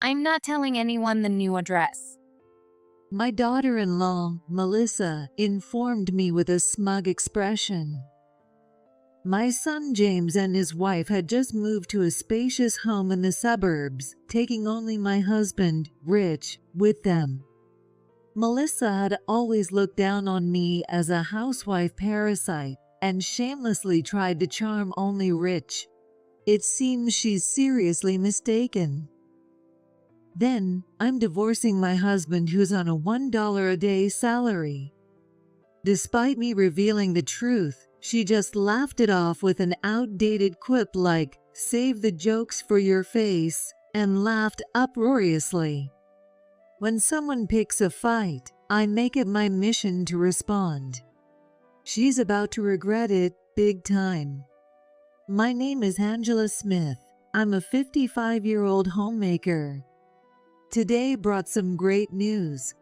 I'm not telling anyone the new address. My daughter-in-law, Melissa, informed me with a smug expression. My son James and his wife had just moved to a spacious home in the suburbs, taking only my husband, Rich, with them. Melissa had always looked down on me as a housewife parasite and shamelessly tried to charm only Rich. It seems she's seriously mistaken. Then, I'm divorcing my husband who's on a $1 a day salary. Despite me revealing the truth, she just laughed it off with an outdated quip like, "Save the jokes for your face," and laughed uproariously. When someone picks a fight, I make it my mission to respond. She's about to regret it, big time. My name is Angela Smith. I'm a 55-year-old homemaker. Today brought some great news.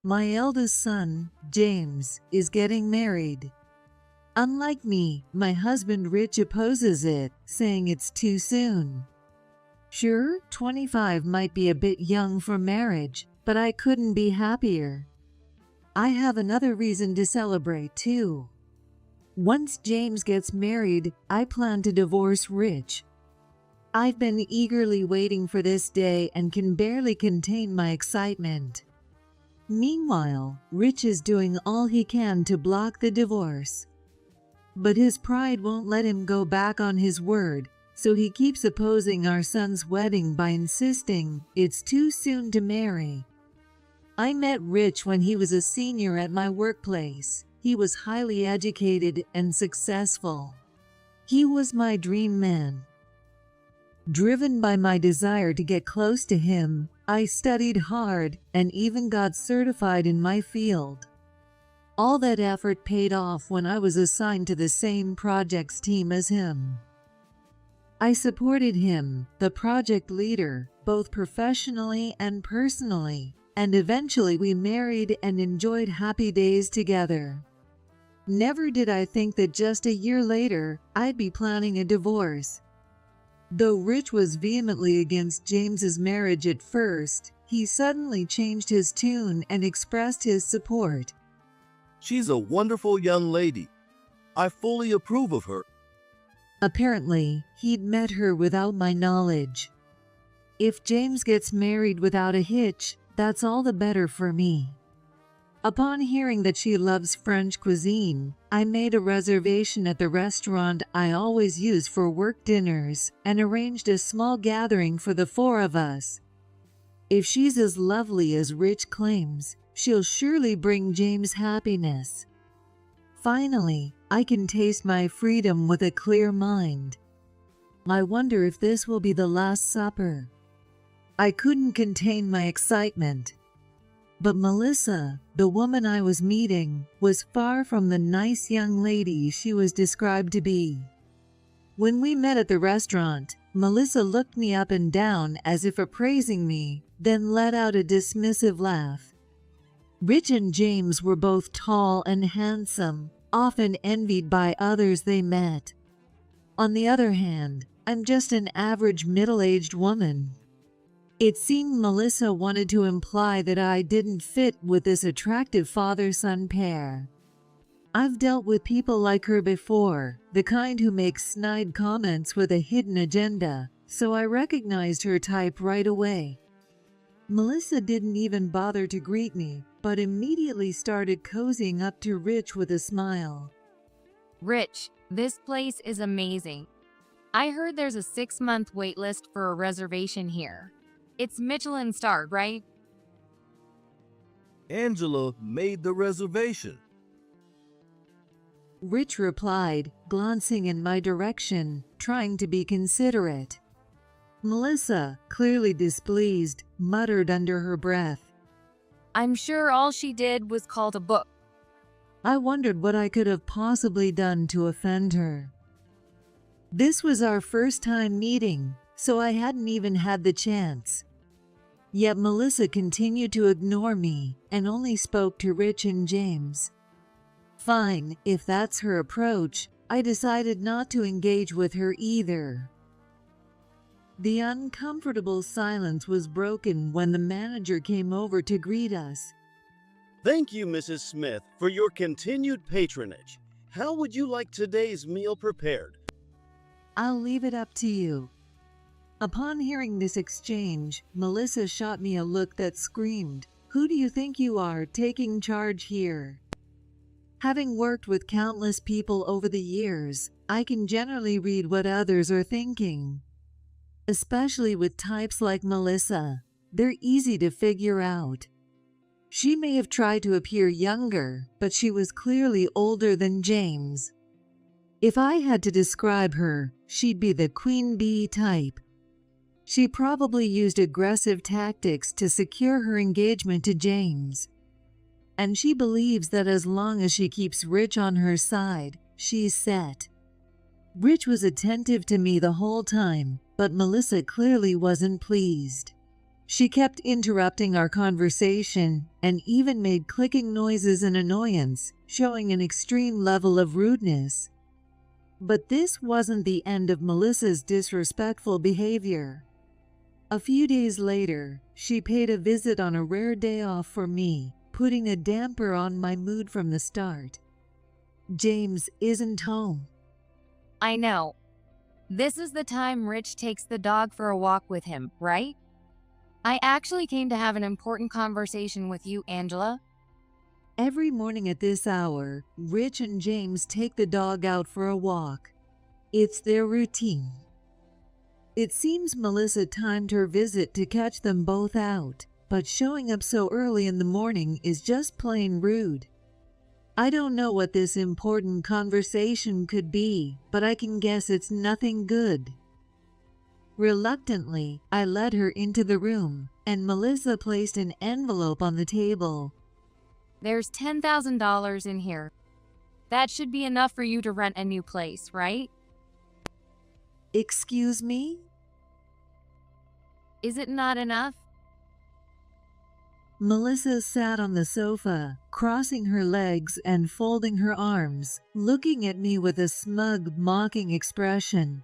My eldest son, James, is getting married. Unlike me, my husband Rich opposes it, saying it's too soon. Sure, 25 might be a bit young for marriage, but I couldn't be happier. I have another reason to celebrate too. Once James gets married, I plan to divorce Rich. I've been eagerly waiting for this day and can barely contain my excitement. Meanwhile, Rich is doing all he can to block the divorce. But his pride won't let him go back on his word, so he keeps opposing our son's wedding by insisting it's too soon to marry. I met Rich when he was a senior at my workplace. He was highly educated and successful. He was my dream man. Driven by my desire to get close to him, I studied hard and even got certified in my field. All that effort paid off when I was assigned to the same projects team as him. I supported him, the project leader, both professionally and personally, and eventually we married and enjoyed happy days together. Never did I think that just a year later, I'd be planning a divorce. Though Rich was vehemently against James's marriage at first, he suddenly changed his tune and expressed his support. She's a wonderful young lady. I fully approve of her. Apparently, he'd met her without my knowledge. If James gets married without a hitch, that's all the better for me. Upon hearing that she loves French cuisine, I made a reservation at the restaurant I always use for work dinners and arranged a small gathering for the four of us. If she's as lovely as Rich claims, she'll surely bring James happiness. Finally, I can taste my freedom with a clear mind. I wonder if this will be the last supper. I couldn't contain my excitement. But Melissa, the woman I was meeting, was far from the nice young lady she was described to be. When we met at the restaurant, Melissa looked me up and down as if appraising me, then let out a dismissive laugh. Rich and James were both tall and handsome, often envied by others they met. On the other hand, I'm just an average middle-aged woman. It seemed Melissa wanted to imply that I didn't fit with this attractive father-son pair. I've dealt with people like her before, the kind who make snide comments with a hidden agenda, so I recognized her type right away. Melissa didn't even bother to greet me, but immediately started cozying up to Rich with a smile. Rich, this place is amazing. I heard there's a 6-month wait list for a reservation here. It's Michelin starred, right? Angela made the reservation. Rich replied, glancing in my direction, trying to be considerate. Melissa, clearly displeased, muttered under her breath. I'm sure all she did was call to book. I wondered what I could have possibly done to offend her. This was our first time meeting, so I hadn't even had the chance. Yet Melissa continued to ignore me and only spoke to Rich and James. Fine, if that's her approach, I decided not to engage with her either. The uncomfortable silence was broken when the manager came over to greet us. Thank you, Mrs. Smith, for your continued patronage. How would you like today's meal prepared? I'll leave it up to you. Upon hearing this exchange, Melissa shot me a look that screamed, "Who do you think you are, taking charge here?" Having worked with countless people over the years, I can generally read what others are thinking. Especially with types like Melissa, they're easy to figure out. She may have tried to appear younger, but she was clearly older than James. If I had to describe her, she'd be the queen bee type. She probably used aggressive tactics to secure her engagement to James. And she believes that as long as she keeps Rich on her side, she's set. Rich was attentive to me the whole time, but Melissa clearly wasn't pleased. She kept interrupting our conversation and even made clicking noises in annoyance, showing an extreme level of rudeness. But this wasn't the end of Melissa's disrespectful behavior. A few days later, she paid a visit on a rare day off for me, putting a damper on my mood from the start. James isn't home. I know. This is the time Rich takes the dog for a walk with him, right? I actually came to have an important conversation with you, Angela. Every morning at this hour, Rich and James take the dog out for a walk. It's their routine. It seems Melissa timed her visit to catch them both out, but showing up so early in the morning is just plain rude. I don't know what this important conversation could be, but I can guess it's nothing good. Reluctantly, I led her into the room, and Melissa placed an envelope on the table. There's $10,000 in here. That should be enough for you to rent a new place, right? Excuse me? Is it not enough? Melissa sat on the sofa, crossing her legs and folding her arms, looking at me with a smug, mocking expression.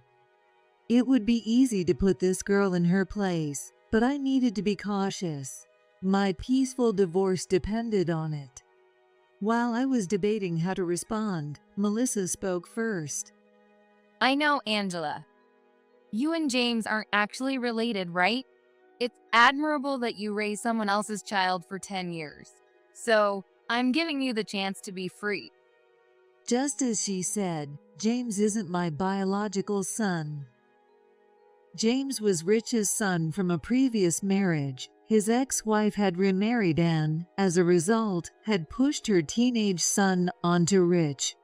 It would be easy to put this girl in her place, but I needed to be cautious. My peaceful divorce depended on it. While I was debating how to respond, Melissa spoke first. I know, Angela. You and James aren't actually related, right? It's admirable that you raised someone else's child for 10 years. So, I'm giving you the chance to be free. Just as she said, James isn't my biological son. James was Rich's son from a previous marriage. His ex-wife had remarried and, as a result, had pushed her teenage son onto Rich.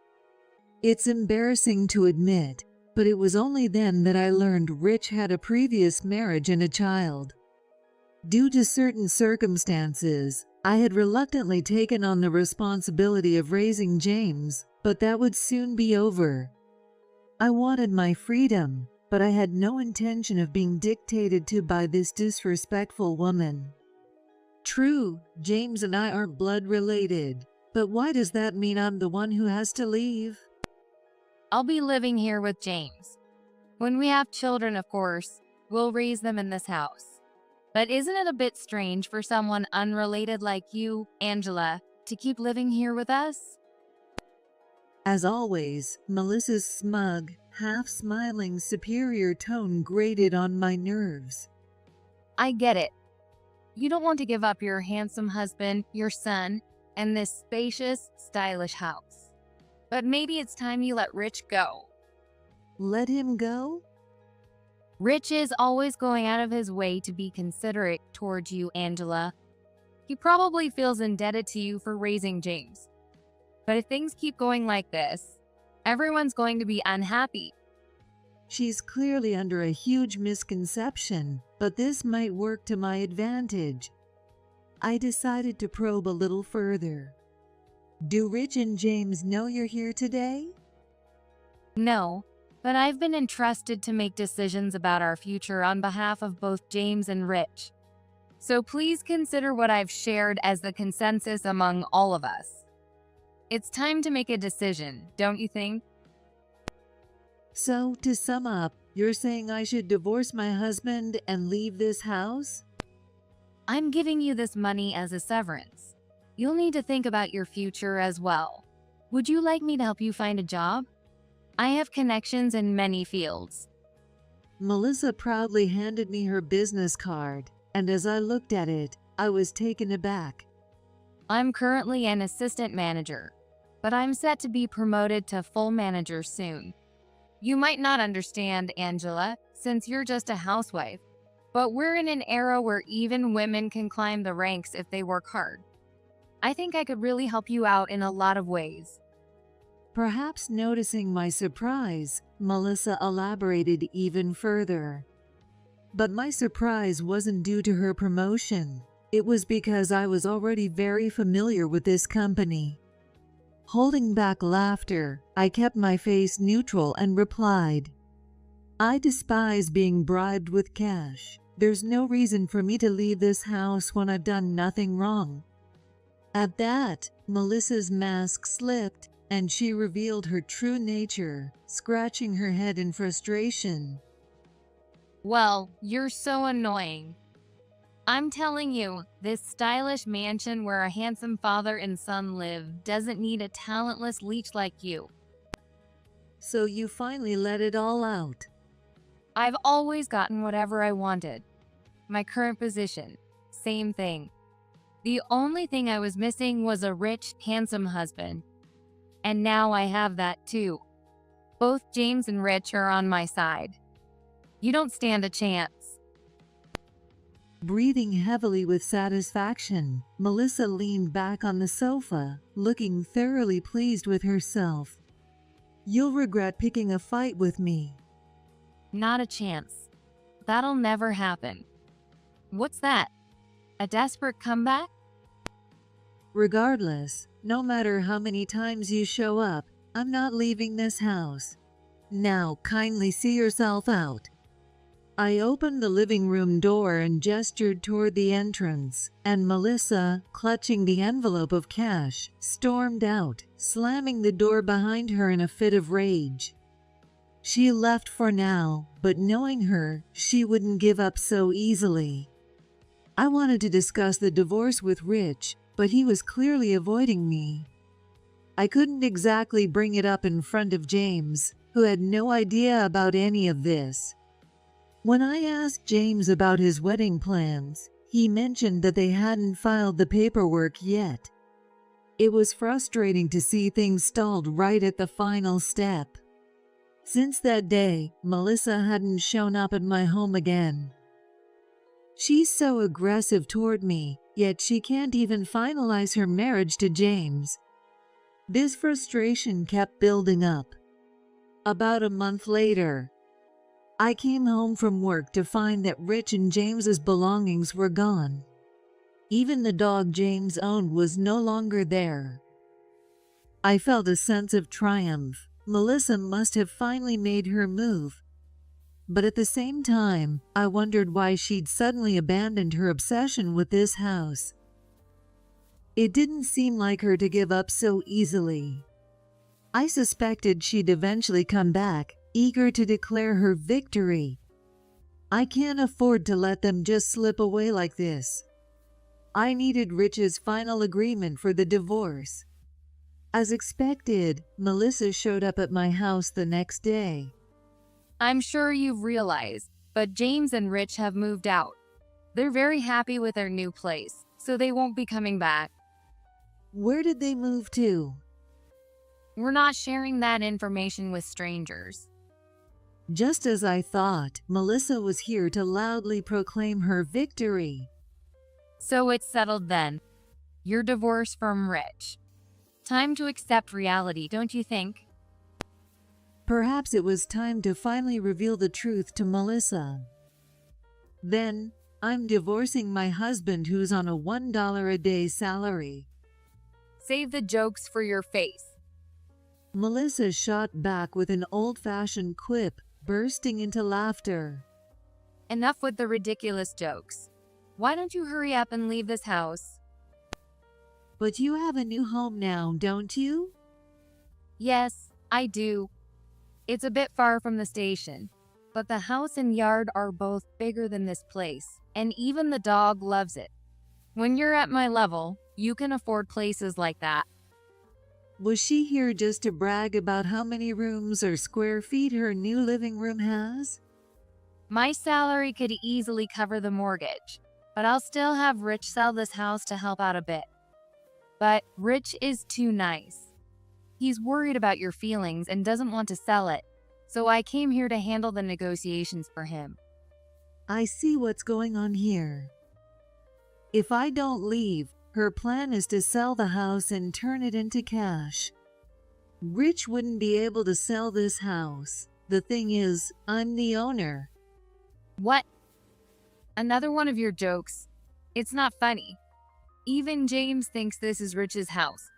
It's embarrassing to admit, but it was only then that I learned Rich had a previous marriage and a child. Due to certain circumstances, I had reluctantly taken on the responsibility of raising James, but that would soon be over. I wanted my freedom, but I had no intention of being dictated to by this disrespectful woman. True, James and I aren't blood related, but why does that mean I'm the one who has to leave? I'll be living here with James. When we have children, of course, we'll raise them in this house. But isn't it a bit strange for someone unrelated like you, Angela, to keep living here with us? As always, Melissa's smug, half-smiling superior tone grated on my nerves. I get it. You don't want to give up your handsome husband, your son, and this spacious, stylish house. But maybe it's time you let Rich go. Let him go? Rich is always going out of his way to be considerate towards you, Angela. He probably feels indebted to you for raising James. But if things keep going like this, everyone's going to be unhappy. She's clearly under a huge misconception, but this might work to my advantage. I decided to probe a little further. Do Rich and James know you're here today? No, but I've been entrusted to make decisions about our future on behalf of both James and Rich. So please consider what I've shared as the consensus among all of us. It's time to make a decision, don't you think? So, to sum up, You're saying I should divorce my husband and leave this house? I'm giving you this money as a severance. You'll need to think about your future as well. Would you like me to help you find a job? I have connections in many fields. Melissa proudly handed me her business card, and as I looked at it, I was taken aback. I'm currently an assistant manager, but I'm set to be promoted to full manager soon. You might not understand, Angela, since you're just a housewife, but we're in an era where even women can climb the ranks if they work hard. I think I could really help you out in a lot of ways. Perhaps noticing my surprise, Melissa elaborated even further. But my surprise wasn't due to her promotion. It was because I was already very familiar with this company. Holding back laughter, I kept my face neutral and replied, I despise being bribed with cash. There's no reason for me to leave this house when I've done nothing wrong. At that, Melissa's mask slipped, and she revealed her true nature, scratching her head in frustration. Well, you're so annoying. I'm telling you, this stylish mansion where a handsome father and son live doesn't need a talentless leech like you. So you finally let it all out. I've always gotten whatever I wanted. My current position, same thing. The only thing I was missing was a rich, handsome husband. And now I have that too. Both James and Rich are on my side. You don't stand a chance. Breathing heavily with satisfaction, Melissa leaned back on the sofa, looking thoroughly pleased with herself. You'll regret picking a fight with me. Not a chance. That'll never happen. What's that? A desperate comeback? Regardless, no matter how many times you show up, I'm not leaving this house. Now, kindly see yourself out. I opened the living room door and gestured toward the entrance, and Melissa, clutching the envelope of cash, stormed out, slamming the door behind her in a fit of rage. She left for now, but knowing her, she wouldn't give up so easily. I wanted to discuss the divorce with Rich, but he was clearly avoiding me. I couldn't exactly bring it up in front of James, who had no idea about any of this. When I asked James about his wedding plans, he mentioned that they hadn't filed the paperwork yet. It was frustrating to see things stalled right at the final step. Since that day, Melissa hadn't shown up at my home again. She's so aggressive toward me, yet she can't even finalize her marriage to James. This frustration kept building up. About a month later, I came home from work to find that Rich and James's belongings were gone. Even the dog James owned was no longer there. I felt a sense of triumph. Melissa must have finally made her move. But at the same time, I wondered why she'd suddenly abandoned her obsession with this house. It didn't seem like her to give up so easily. I suspected she'd eventually come back, eager to declare her victory. I can't afford to let them just slip away like this. I needed Rich's final agreement for the divorce. As expected, Melissa showed up at my house the next day. I'm sure you've realized, but James and Rich have moved out. They're very happy with their new place, so they won't be coming back. Where did they move to? We're not sharing that information with strangers. Just as I thought, Melissa was here to loudly proclaim her victory. So it's settled then. You're divorced from Rich. Time to accept reality, don't you think? Perhaps it was time to finally reveal the truth to Melissa. Then, I'm divorcing my husband who's on a $1 a day salary. Save the jokes for your face. Melissa shot back with an old-fashioned quip, bursting into laughter. Enough with the ridiculous jokes. Why don't you hurry up and leave this house? But you have a new home now, don't you? Yes, I do. It's a bit far from the station. But the house and yard are both bigger than this place, and even the dog loves it. When you're at my level, you can afford places like that. Was she here just to brag about how many rooms or square feet her new living room has? My salary could easily cover the mortgage, but I'll still have Rich sell this house to help out a bit. But Rich is too nice. He's worried about your feelings and doesn't want to sell it, so I came here to handle the negotiations for him. I see what's going on here. If I don't leave, her plan is to sell the house and turn it into cash. Rich wouldn't be able to sell this house. The thing is, I'm the owner. What? Another one of your jokes. It's not funny. Even James thinks this is Rich's house.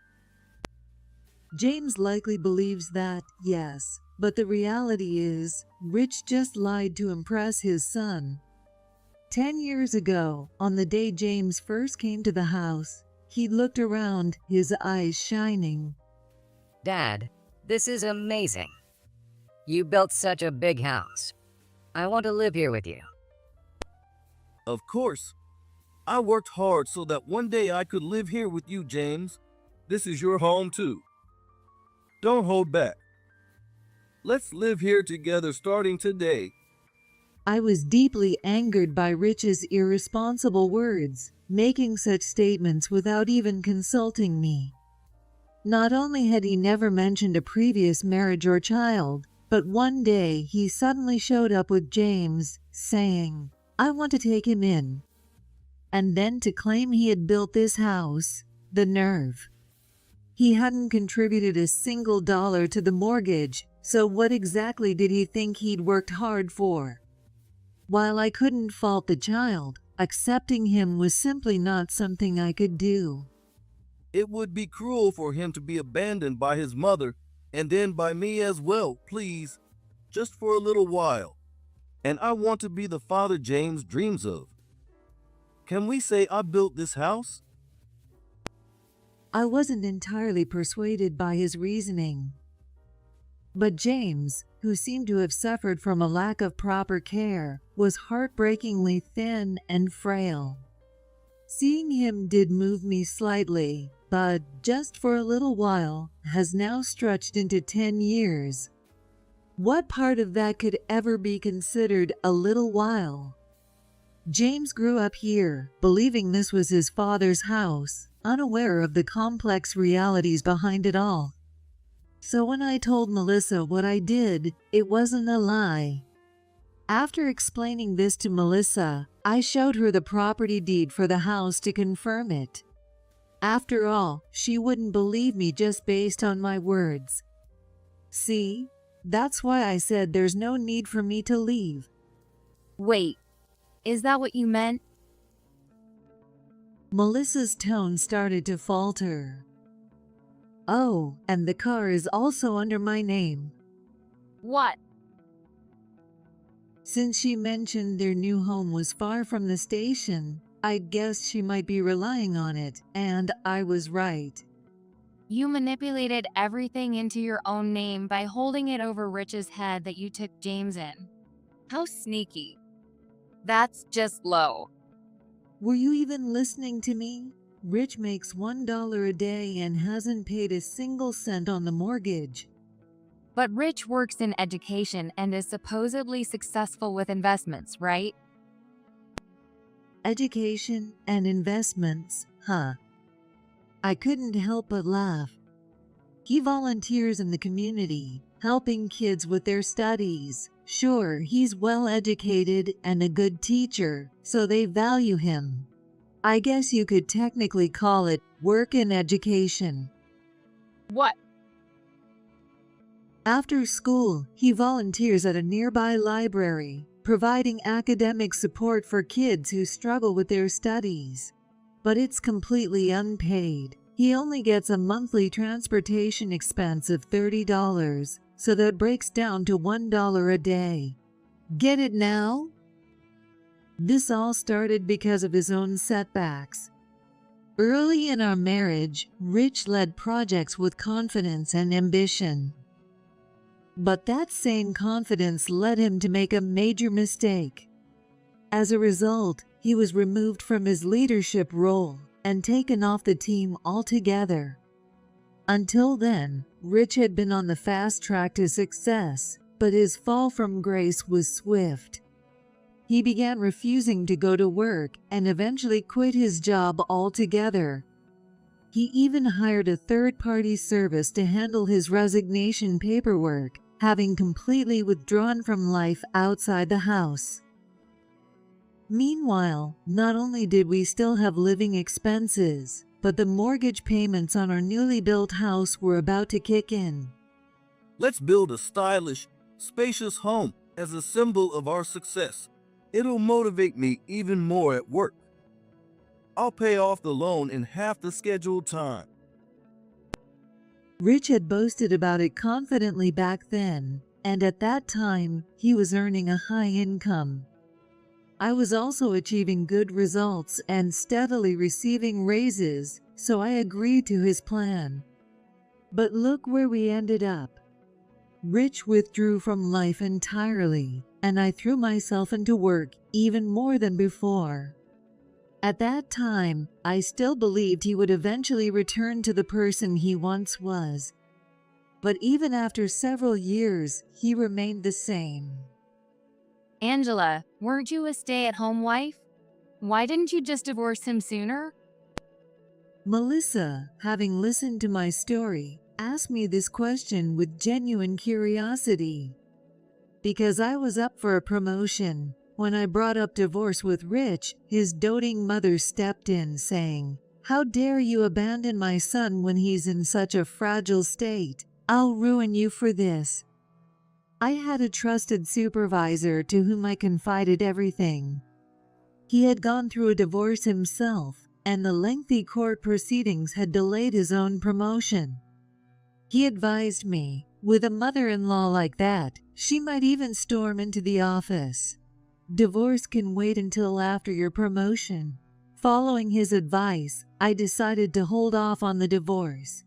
James likely believes that, yes, but the reality is, Rich just lied to impress his son. 10 years ago, on the day James first came to the house, he looked around, his eyes shining. Dad, this is amazing. You built such a big house. I want to live here with you. Of course. I worked hard so that one day I could live here with you, James. This is your home too. Don't hold back. Let's live here together starting today. I was deeply angered by Rich's irresponsible words, making such statements without even consulting me. Not only had he never mentioned a previous marriage or child, but one day he suddenly showed up with James, saying, "I want to take him in." And then to claim he had built this house, the nerve. He hadn't contributed a single dollar to the mortgage, so what exactly did he think he'd worked hard for? While I couldn't fault the child, accepting him was simply not something I could do. It would be cruel for him to be abandoned by his mother and then by me as well, please. Just for a little while. And I want to be the father James dreams of. Can we say I built this house? I wasn't entirely persuaded by his reasoning. But James, who seemed to have suffered from a lack of proper care, was heartbreakingly thin and frail. Seeing him did move me slightly, but just for a little while has now stretched into 10 years. What part of that could ever be considered a little while? James grew up here, believing this was his father's house, unaware of the complex realities behind it all. So when I told Melissa what I did, it wasn't a lie. After explaining this to Melissa, I showed her the property deed for the house to confirm it. After all, she wouldn't believe me just based on my words. See, that's why I said there's no need for me to leave. Wait, is that what you meant? Melissa's tone started to falter. Oh, and the car is also under my name. What? Since she mentioned their new home was far from the station, I guessed she might be relying on it, and I was right. You manipulated everything into your own name by holding it over Rich's head that you took James in. How sneaky. That's just low. Were you even listening to me? Rich makes $1 a day and hasn't paid a single cent on the mortgage. But Rich works in education and is supposedly successful with investments, right? Education and investments, huh? I couldn't help but laugh. He volunteers in the community, helping kids with their studies. Sure, he's well educated and a good teacher, so they value him. I guess you could technically call it work in education. What? After school, he volunteers at a nearby library, providing academic support for kids who struggle with their studies. But it's completely unpaid. He only gets a monthly transportation expense of $30, so that breaks down to $1 a day. Get it now? This all started because of his own setbacks. Early in our marriage, Rich led projects with confidence and ambition. But that same confidence led him to make a major mistake. As a result, he was removed from his leadership role and taken off the team altogether. Until then, Rich had been on the fast track to success, but his fall from grace was swift. He began refusing to go to work and eventually quit his job altogether. He even hired a third-party service to handle his resignation paperwork, having completely withdrawn from life outside the house. Meanwhile, not only did we still have living expenses, but the mortgage payments on our newly built house were about to kick in. Let's build a stylish, spacious home as a symbol of our success. It'll motivate me even more at work. I'll pay off the loan in half the scheduled time. Rich had boasted about it confidently back then, and at that time, he was earning a high income. I was also achieving good results and steadily receiving raises, so I agreed to his plan. But look where we ended up. Rich withdrew from life entirely, and I threw myself into work even more than before. At that time, I still believed he would eventually return to the person he once was. But even after several years, he remained the same. Angela, weren't you a stay-at-home wife? Why didn't you just divorce him sooner? Melissa, having listened to my story, asked me this question with genuine curiosity. Because I was up for a promotion, when I brought up divorce with Rich, his doting mother stepped in, saying, "How dare you abandon my son when he's in such a fragile state? I'll ruin you for this." I had a trusted supervisor to whom I confided everything. He had gone through a divorce himself, and the lengthy court proceedings had delayed his own promotion. He advised me, with a mother-in-law like that, she might even storm into the office. Divorce can wait until after your promotion. Following his advice, I decided to hold off on the divorce.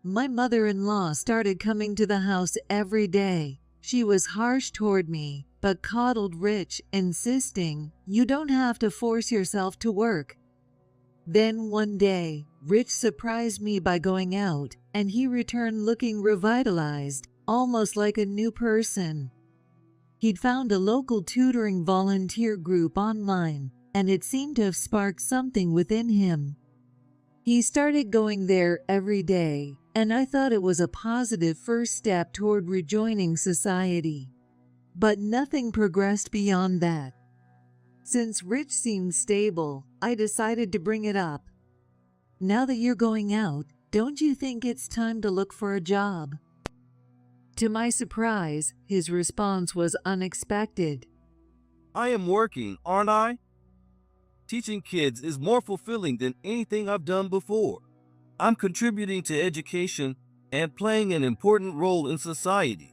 My mother-in-law started coming to the house every day. She was harsh toward me, but coddled Rich, insisting, "You don't have to force yourself to work." Then one day, Rich surprised me by going out, and he returned looking revitalized, almost like a new person. He'd found a local tutoring volunteer group online, and it seemed to have sparked something within him. He started going there every day, and I thought it was a positive first step toward rejoining society. But nothing progressed beyond that. Since Rich seemed stable, I decided to bring it up. "Now that you're going out, don't you think it's time to look for a job?" To my surprise, his response was unexpected. I am working, aren't I? Teaching kids is more fulfilling than anything I've done before. I'm contributing to education and playing an important role in society.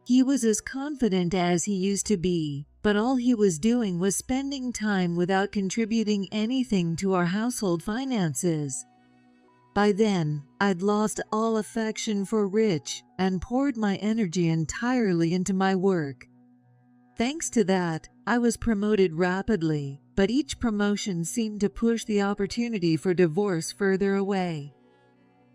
He was as confident as he used to be, but all he was doing was spending time without contributing anything to our household finances. By then, I'd lost all affection for Rich and poured my energy entirely into my work. Thanks to that, I was promoted rapidly, but each promotion seemed to push the opportunity for divorce further away.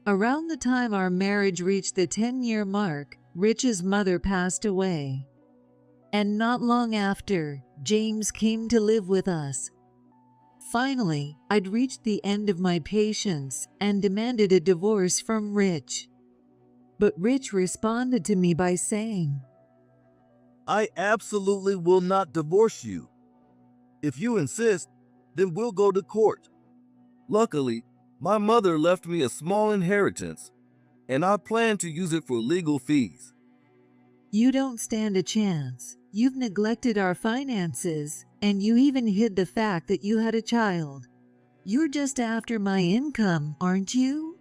Around the time our marriage reached the 10-year mark, Rich's mother passed away. And not long after, James came to live with us. Finally, I'd reached the end of my patience and demanded a divorce from Rich. But Rich responded to me by saying, I absolutely will not divorce you. If you insist, then we'll go to court. Luckily, my mother left me a small inheritance, and I plan to use it for legal fees. "You don't stand a chance. You've neglected our finances, and you even hid the fact that you had a child. You're just after my income, aren't you?"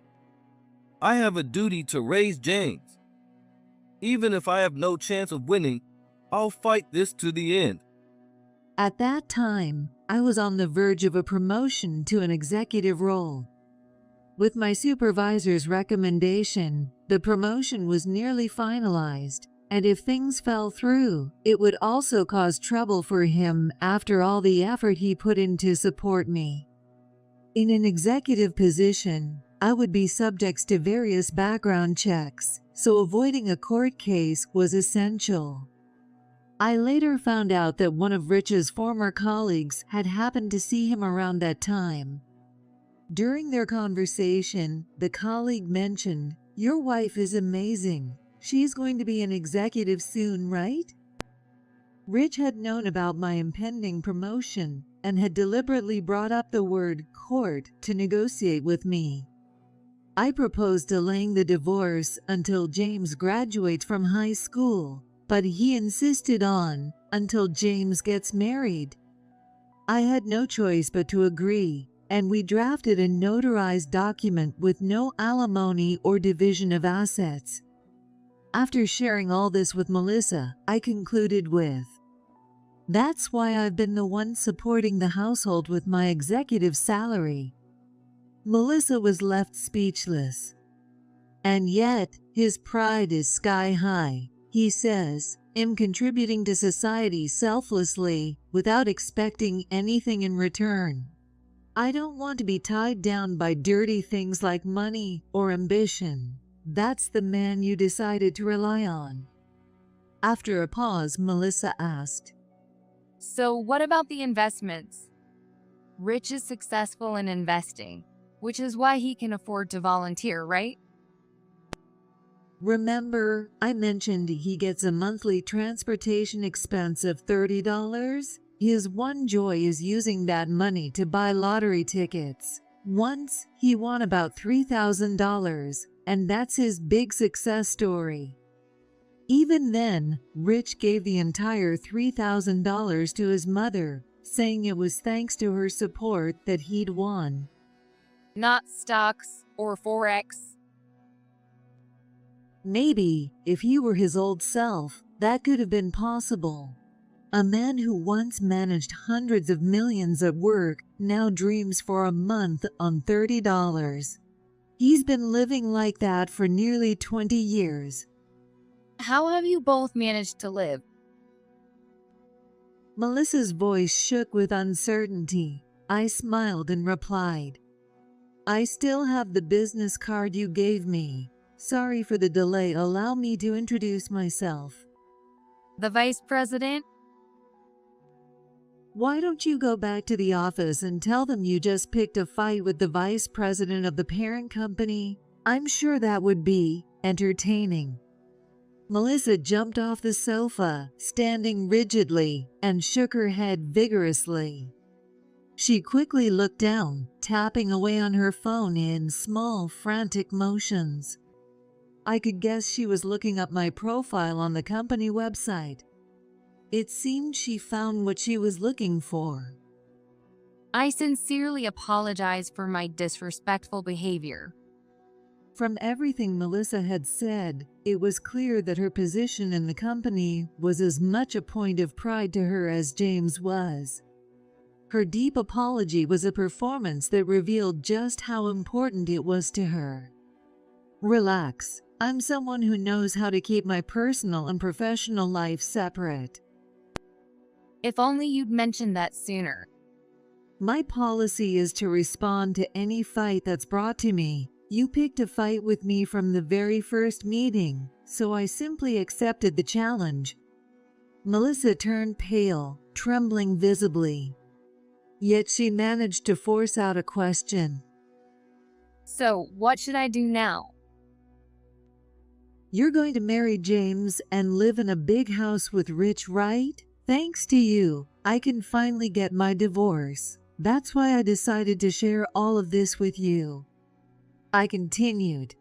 I have a duty to raise James. Even if I have no chance of winning, I'll fight this to the end. At that time, I was on the verge of a promotion to an executive role. With my supervisor's recommendation, the promotion was nearly finalized, and if things fell through, it would also cause trouble for him after all the effort he put in to support me. In an executive position, I would be subject to various background checks, so avoiding a court case was essential. I later found out that one of Rich's former colleagues had happened to see him around that time. During their conversation, the colleague mentioned, "Your wife is amazing. She's going to be an executive soon, right?" Rich had known about my impending promotion and had deliberately brought up the word court to negotiate with me. I proposed delaying the divorce until James graduates from high school, but he insisted on until James gets married. I had no choice but to agree, and we drafted a notarized document with no alimony or division of assets. After sharing all this with Melissa, I concluded with, "That's why I've been the one supporting the household with my executive salary." Melissa was left speechless. "And yet, his pride is sky high," he says. "I'm contributing to society selflessly without expecting anything in return. I don't want to be tied down by dirty things like money or ambition. That's the man you decided to rely on." After a pause, Melissa asked, So what about the investments? Rich is successful in investing, which is why he can afford to volunteer, right? "Remember, I mentioned he gets a monthly transportation expense of $30? His one joy is using that money to buy lottery tickets. Once, he won about $3,000, and that's his big success story." Even then, Rich gave the entire $3,000 to his mother, saying it was thanks to her support that he'd won. Not stocks or Forex. Maybe, if he were his old self, that could have been possible. A man who once managed hundreds of millions at work now dreams for a month on $30. He's been living like that for nearly 20 years. How have you both managed to live? Melissa's voice shook with uncertainty. I smiled and replied, "I still have the business card you gave me. Sorry for the delay. Allow me to introduce myself." The vice president? "Why don't you go back to the office and tell them you just picked a fight with the vice president of the parent company? I'm sure that would be entertaining." Melissa jumped off the sofa, standing rigidly, and shook her head vigorously. She quickly looked down, tapping away on her phone in small, frantic motions. I could guess she was looking up my profile on the company website. It seemed she found what she was looking for. I sincerely apologize for my disrespectful behavior. From everything Melissa had said, it was clear that her position in the company was as much a point of pride to her as James was. Her deep apology was a performance that revealed just how important it was to her. "Relax. I'm someone who knows how to keep my personal and professional life separate." If only you'd mentioned that sooner. "My policy is to respond to any fight that's brought to me. You picked a fight with me from the very first meeting, so I simply accepted the challenge." Melissa turned pale, trembling visibly. Yet she managed to force out a question. So, what should I do now? "You're going to marry James and live in a big house with Rich, right? Thanks to you, I can finally get my divorce. That's why I decided to share all of this with you." I continued.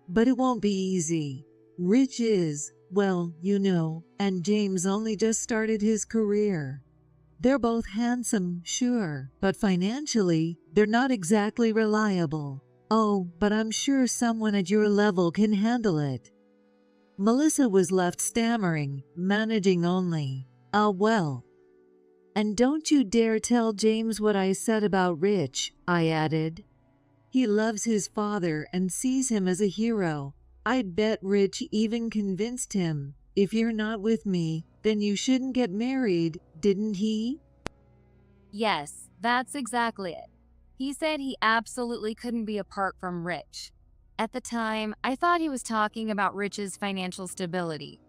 "But it won't be easy. Rich is, well, you know, and James only just started his career. They're both handsome, sure, but financially, they're not exactly reliable. Oh, but I'm sure someone at your level can handle it." Melissa was left stammering, managing only, well. "And don't you dare tell James what I said about Rich," I added. He loves his father and sees him as a hero. I'd bet Rich even convinced him, if you're not with me, then you shouldn't get married, didn't he? Yes, that's exactly it. He said he absolutely couldn't be apart from Rich. At the time, I thought he was talking about Rich's financial stability.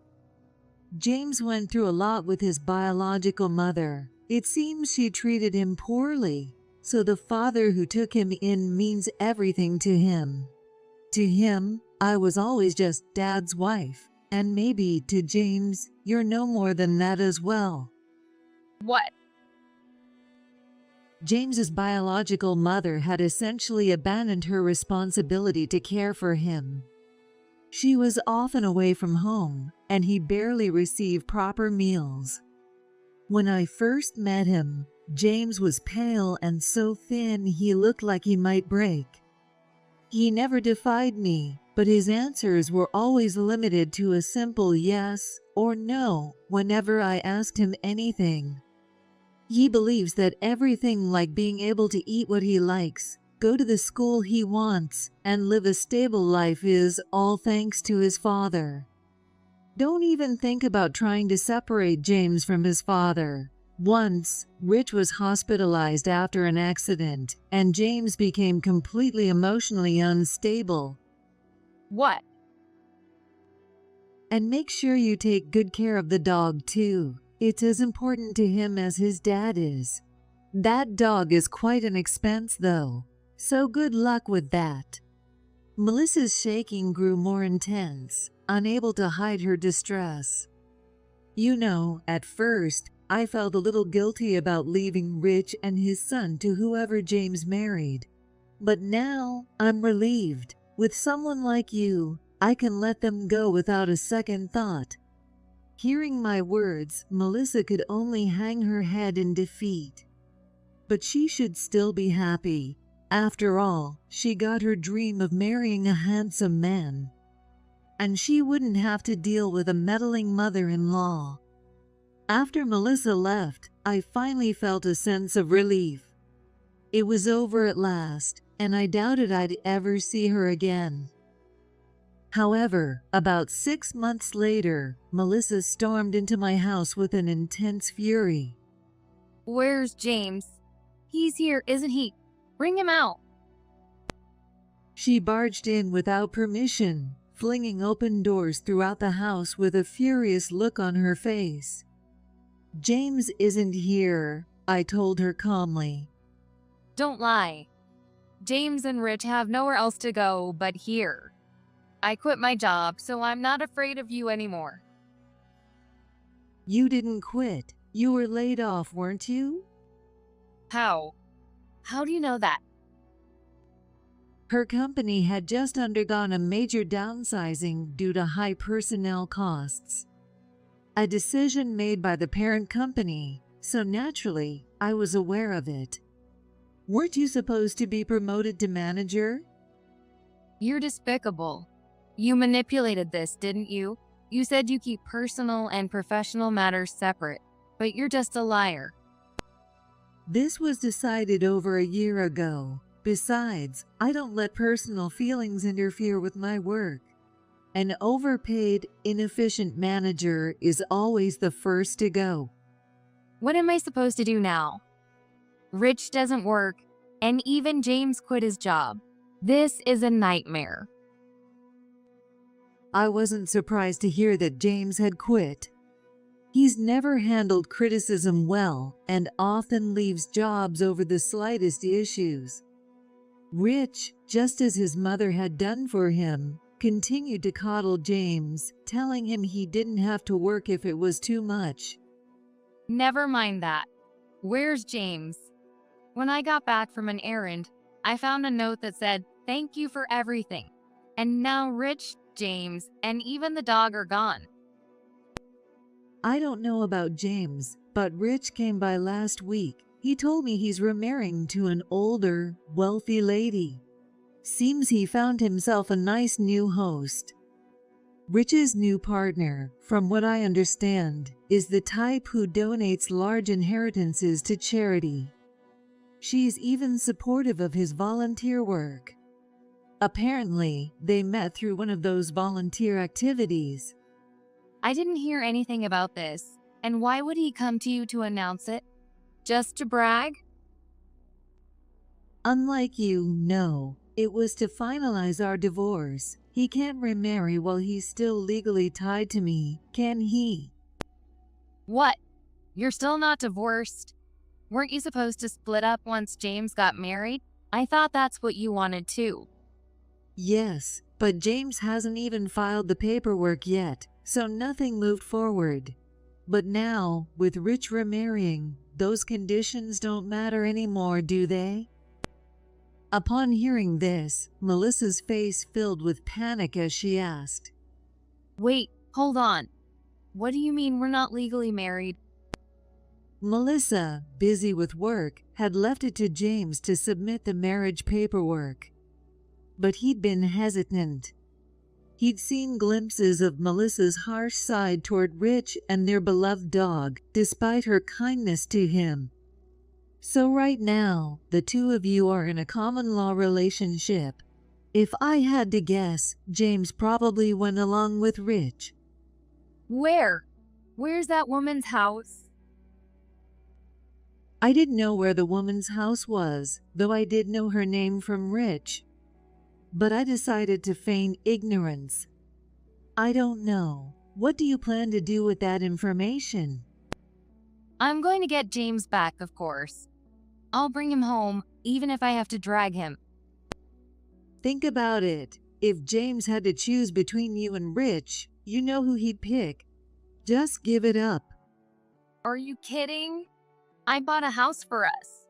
James went through a lot with his biological mother. It seems she treated him poorly, so the father who took him in means everything to him. To him, I was always just Dad's wife, and maybe to James, you're no more than that as well. What? James's biological mother had essentially abandoned her responsibility to care for him. She was often away from home, and he barely received proper meals. When I first met him, James was pale and so thin he looked like he might break. He never defied me, but his answers were always limited to a simple yes or no whenever I asked him anything. He believes that everything like being able to eat what he likes, go to the school he wants, and live a stable life is all thanks to his father. Don't even think about trying to separate James from his father. Once, Rich was hospitalized after an accident, and James became completely emotionally unstable. What? And make sure you take good care of the dog too. It's as important to him as his dad is. That dog is quite an expense though, so good luck with that. Melissa's shaking grew more intense, unable to hide her distress. You know, at first, I felt a little guilty about leaving Rich and his son to whoever James married. But now, I'm relieved. With someone like you, I can let them go without a second thought. Hearing my words, Melissa could only hang her head in defeat. But she should still be happy. After all, she got her dream of marrying a handsome man. And she wouldn't have to deal with a meddling mother-in-law. After Melissa left, I finally felt a sense of relief. It was over at last, and I doubted I'd ever see her again. However, about 6 months later, Melissa stormed into my house with an intense fury. Where's James? He's here, isn't he? Bring him out. She barged in without permission, flinging open doors throughout the house with a furious look on her face. James isn't here, I told her calmly. Don't lie. James and Rich have nowhere else to go but here. I quit my job, so I'm not afraid of you anymore. You didn't quit. You were laid off, weren't you? How? How do you know that? Her company had just undergone a major downsizing due to high personnel costs. A decision made by the parent company, so naturally, I was aware of it. Weren't you supposed to be promoted to manager? You're despicable. You manipulated this, didn't you? You said you keep personal and professional matters separate, but you're just a liar. This was decided over a year ago. Besides, I don't let personal feelings interfere with my work. An overpaid, inefficient manager is always the first to go. What am I supposed to do now? Rich doesn't work, and even James quit his job. This is a nightmare. I wasn't surprised to hear that James had quit. He's never handled criticism well and often leaves jobs over the slightest issues. Rich, just as his mother had done for him, continued to coddle James, telling him he didn't have to work if it was too much. Never mind that. Where's James? When I got back from an errand, I found a note that said, "Thank you for everything." And now Rich, James, and even the dog are gone. I don't know about James, but Rich came by last week. He told me he's remarrying to an older, wealthy lady. Seems he found himself a nice new host. Rich's new partner, from what I understand, is the type who donates large inheritances to charity. She's even supportive of his volunteer work. Apparently, they met through one of those volunteer activities. I didn't hear anything about this. And why would he come to you to announce it? Just to brag? Unlike you, no. It was to finalize our divorce. He can't remarry while he's still legally tied to me, can he? What? You're still not divorced? Weren't you supposed to split up once James got married? I thought that's what you wanted too. Yes, but James hasn't even filed the paperwork yet, so nothing moved forward. But now, with Rich remarrying, those conditions don't matter anymore, do they? Upon hearing this, Melissa's face filled with panic as she asked, Wait, hold on. What do you mean we're not legally married? Melissa, busy with work, had left it to James to submit the marriage paperwork. But he'd been hesitant. He'd seen glimpses of Melissa's harsh side toward Rich and their beloved dog, despite her kindness to him. So right now, the two of you are in a common law relationship. If I had to guess, James probably went along with Rich. Where? Where's that woman's house? I didn't know where the woman's house was, though I did know her name from Rich. But I decided to feign ignorance. I don't know. What do you plan to do with that information? I'm going to get James back, of course. I'll bring him home, even if I have to drag him. Think about it. If James had to choose between you and Rich, you know who he'd pick. Just give it up. Are you kidding? I bought a house for us.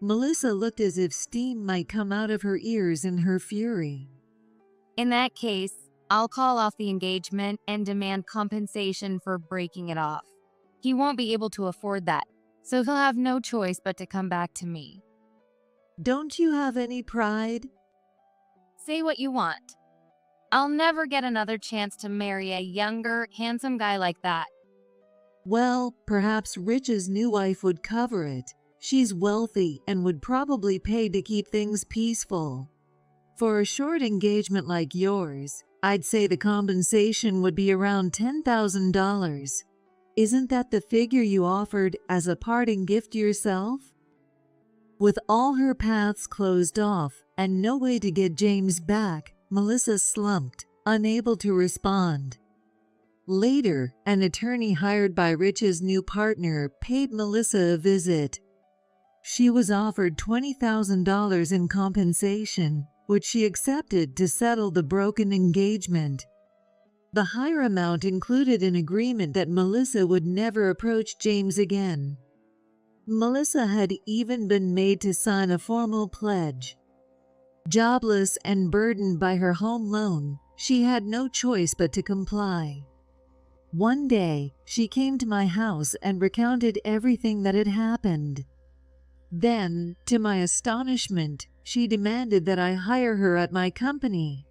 Melissa looked as if steam might come out of her ears in her fury. In that case, I'll call off the engagement and demand compensation for breaking it off. He won't be able to afford that, so he'll have no choice but to come back to me. Don't you have any pride? Say what you want. I'll never get another chance to marry a younger, handsome guy like that. Well, perhaps Rich's new wife would cover it. She's wealthy and would probably pay to keep things peaceful. For a short engagement like yours, I'd say the compensation would be around $10,000. Isn't that the figure you offered as a parting gift yourself? With all her paths closed off and no way to get James back, Melissa slumped, unable to respond. Later, an attorney hired by Rich's new partner paid Melissa a visit. She was offered $20,000 in compensation, which she accepted to settle the broken engagement. The higher amount included an agreement that Melissa would never approach James again. Melissa had even been made to sign a formal pledge. Jobless and burdened by her home loan, she had no choice but to comply. One day, she came to my house and recounted everything that had happened. Then, to my astonishment, she demanded that I hire her at my company.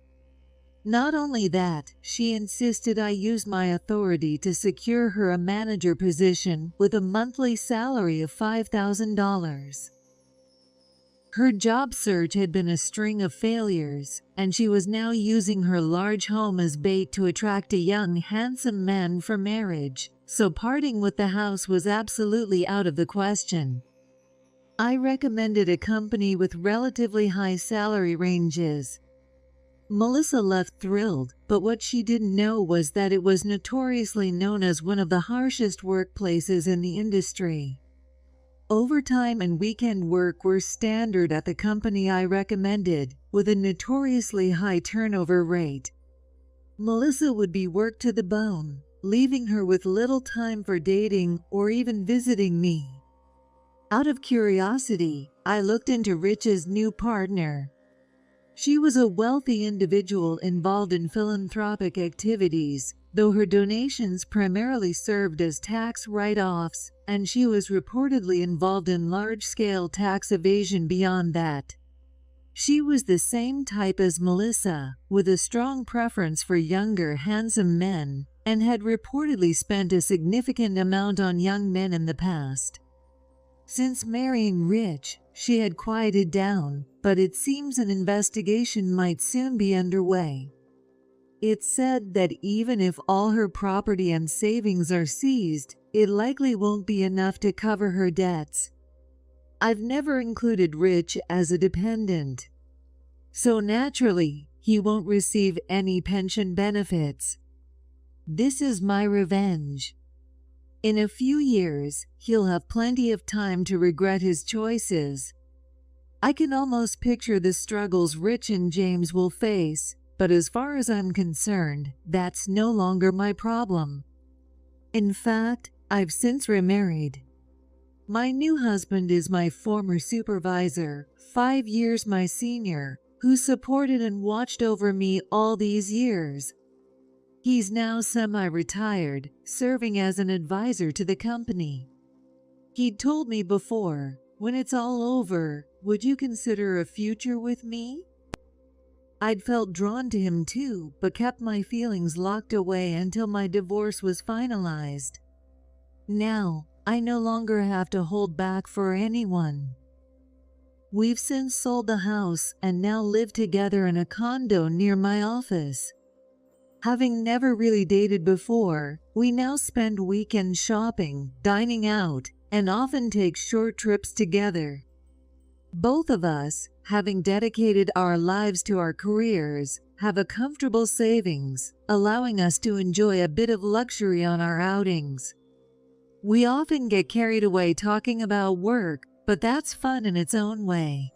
Not only that, she insisted I use my authority to secure her a manager position with a monthly salary of $5,000. Her job search had been a string of failures, and she was now using her large home as bait to attract a young, handsome man for marriage, so parting with the house was absolutely out of the question. I recommended a company with relatively high salary ranges. Melissa left thrilled, but what she didn't know was that it was notoriously known as one of the harshest workplaces in the industry. Overtime and weekend work were standard at the company I recommended, with a notoriously high turnover rate. Melissa would be worked to the bone, leaving her with little time for dating or even visiting me. Out of curiosity, I looked into Rich's new partner. She was a wealthy individual involved in philanthropic activities, though her donations primarily served as tax write-offs, and she was reportedly involved in large-scale tax evasion beyond that. She was the same type as Melissa, with a strong preference for younger, handsome men, and had reportedly spent a significant amount on young men in the past. Since marrying Rich, she had quieted down, but it seems an investigation might soon be underway. It's said that even if all her property and savings are seized, it likely won't be enough to cover her debts. I've never included Rich as a dependent, so naturally, he won't receive any pension benefits. This is my revenge. In a few years, he'll have plenty of time to regret his choices. I can almost picture the struggles Rich and James will face, but as far as I'm concerned, that's no longer my problem. In fact, I've since remarried. My new husband is my former supervisor, 5 years my senior, who supported and watched over me all these years. He's now semi-retired, serving as an advisor to the company. He'd told me before, when it's all over, would you consider a future with me? I'd felt drawn to him too, but kept my feelings locked away until my divorce was finalized. Now, I no longer have to hold back for anyone. We've since sold the house and now live together in a condo near my office. Having never really dated before, we now spend weekends shopping, dining out, and often take short trips together. Both of us, having dedicated our lives to our careers, have a comfortable savings, allowing us to enjoy a bit of luxury on our outings. We often get carried away talking about work, but that's fun in its own way.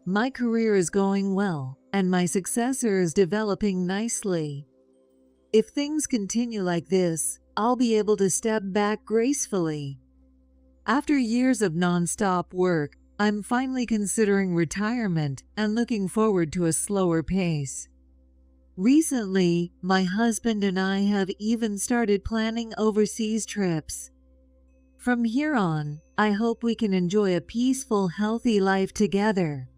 My career is going well, and my successor is developing nicely. If things continue like this, I'll be able to step back gracefully. After years of non-stop work, I'm finally considering retirement and looking forward to a slower pace. Recently, my husband and I have even started planning overseas trips. From here on, I hope we can enjoy a peaceful, healthy life together.